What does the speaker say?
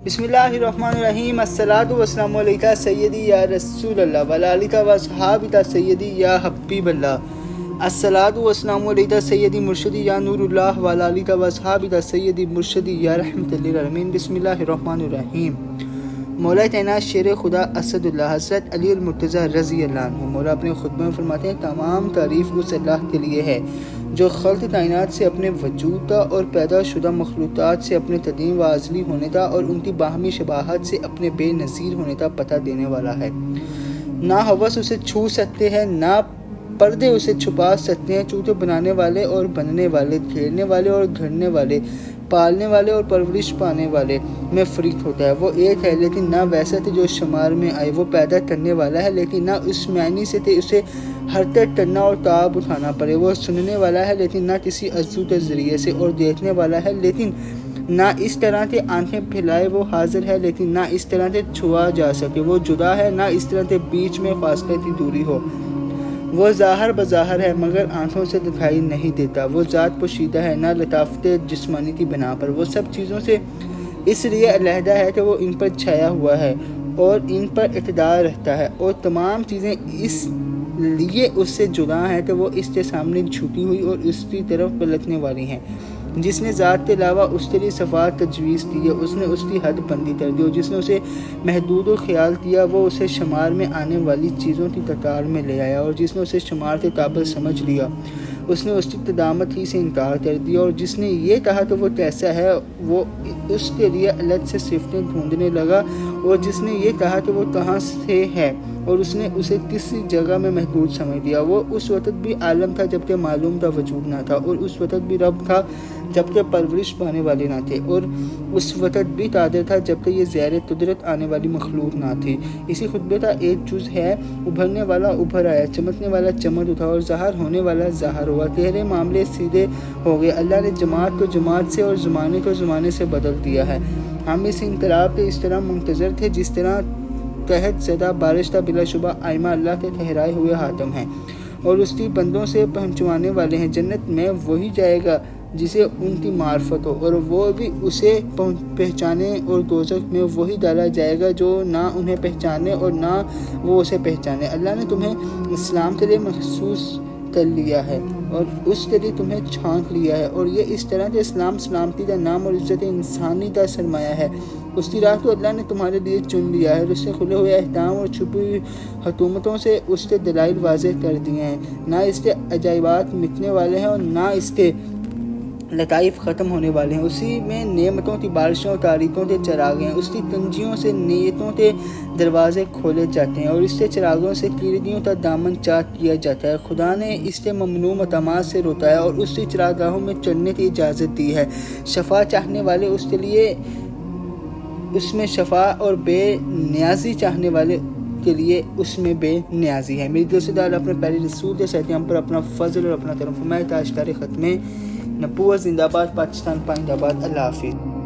بسم اللہ الرحمن الرحیم الصلاۃ والسلام علیکہ سیدی یا رسول اللہ وعلی آلک و اصحابک سیدی یا حبیب اللہ الصلاۃ والسلام علیکہ سیدی مرشدی یا نور اللہ وعلی آلک و اصحابک سیدی مرشدی یا رحمت للعالمین۔ بسم اللہ الرحمن الرحیم۔ مولا تعینات شیر خدا اسد اللہ حضرت علی المرتضیٰ رضی اللہ عنہ مولا اپنے خطبے میں فرماتے ہیں تمام تعریف اس اللہ کے لیے ہے جو خلق کائنات سے اپنے وجود تھا اور پیدا شدہ مخلوقات سے اپنے قدیم و ازلی ہونے تھا اور ان کی باہمی شباہت سے اپنے بے نظیر ہونے کا پتہ دینے والا ہے۔ نہ ہوس اسے چھو سکتے ہیں نہ پردے اسے چھپا سکتے ہیں، چونکہ بنانے والے اور بننے والے، کھیلنے والے اور گھڑنے والے، پالنے والے اور پرورش پانے والے میں فریق ہوتا ہے۔ وہ ایک ہے لیکن نہ ویسا تھے جو شمار میں آئے، وہ پیدا کرنے والا ہے لیکن نہ اس معنی سے تھے اسے حرکت کرنا اور تعب اٹھانا پڑے۔ وہ سننے والا ہے لیکن نہ کسی عضو کے ذریعے سے، اور دیکھنے والا ہے لیکن نہ اس طرح سے آنکھیں پھیلائے۔ وہ حاضر ہے لیکن نہ اس طرح سے چھوا جا سکے، وہ جدا ہے نہ اس طرح سے بیچ میں فاصلے کی دوری ہو۔ وہ ظاہر بظاہر ہے مگر آنکھوں سے دکھائی نہیں دیتا، وہ ذات پوشیدہ ہے نہ لطافت جسمانی کی بنا پر۔ وہ سب چیزوں سے اس لیے علیحدہ ہے کہ وہ ان پر چھایا ہوا ہے اور ان پر اقتدار رکھتا ہے، اور تمام چیزیں اس لیے اس سے جدا ہیں کہ وہ اس کے سامنے جھکی ہوئی اور اس کی طرف پلٹنے والی ہیں۔ جس نے ذات کے علاوہ اس کے لیے صفات تجویز کی ہے اس نے اس کی حد بندی کر دی، اور جس نے اسے محدود و خیال کیا وہ اسے شمار میں آنے والی چیزوں کی قطار میں لے آیا، اور جس نے اسے شمار کے قابل سمجھ لیا اس نے اس کی قدامت ہی سے انکار کر دیا، اور جس نے یہ کہا کہ وہ کیسا ہے وہ اس کے لیے الگ سے صفتیں ڈھونڈنے لگا، اور جس نے یہ کہا کہ وہ کہاں سے ہے اور اس نے اسے کسی جگہ میں محدود سمجھ لیا۔ وہ اس وقت بھی عالم تھا جبکہ معلوم کا وجود نہ تھا، اور اس وقت بھی رب تھا جبکہ پرورش پانے والے نہ تھے، اور اس وقت بھی قادر تھا جبکہ یہ زیر قدرت آنے والی مخلوق نہ تھی۔ اسی خطبے کا ایک جز ہے ابھرنے والا ابھر آیا، چمکنے والا چمک اٹھا، اور ظاہر ہونے والا ظاہر ہوا۔ تیرے معاملے سیدھے ہو گئے، اللہ نے جماعت کو جماعت سے اور زمانے کو زمانے سے بدل دیا ہے۔ ہم اس انقلاب کے اس طرح منتظر تھے جس طرح قحط زدہ بارش کا بلا شبہ آئمہ اللہ کے ٹھہرائے ہوئے حاتم ہیں اور اس کی بندوں سے پہنچوانے والے ہیں۔ جنت میں وہی جائے گا جسے ان کی معرفت ہو، اور وہ بھی اسے پہچانے، اور دوزخ میں وہی ڈالا جائے گا جو نہ انہیں پہچانے اور نہ وہ اسے پہچانے۔ اللہ نے تمہیں اسلام کے لیے محسوس کر لیا ہے اور اس کے لیے تمہیں چھانک لیا ہے، اور یہ اس طرح کہ اسلام سلامتی کا نام اور عزت انسانی کا سرمایہ ہے۔ اس کی راہ کو اللہ نے تمہارے لیے چن لیا ہے، اور اس سے کھلے ہوئے احکام اور چھپی ہوئی حکومتوں سے اس کے دلائل واضح کر دیے ہیں۔ نہ اس کے عجائبات مٹنے والے ہیں اور نہ اس کے لطائف ختم ہونے والے ہیں۔ اسی میں نعمتوں کی بارشوں اور تاریکوں کے چراغ ہیں، اس کی کنجیوں سے نیتوں کے دروازے کھولے جاتے ہیں، اور اس کے چراغوں سے کیردیوں کا دامن چاک کیا جاتا ہے۔ خدا نے اس کے ممنوع مقامات سے روتا ہے اور اس کی چراگاہوں میں چڑھنے کی اجازت دی ہے۔ شفا چاہنے والے اس کے لیے اس میں شفا، اور بے نیازی چاہنے والے کے لیے اس میں بے نیازی ہے۔ میری دل سے دعا اپنے پیارے رسول کے ساتھ ہم پر اپنا فضل اور اپنا کرم فرمائے۔ تاجدار ختم نبوت زندہ باد، پاکستان پائندہ باد۔ اللہ حافظ۔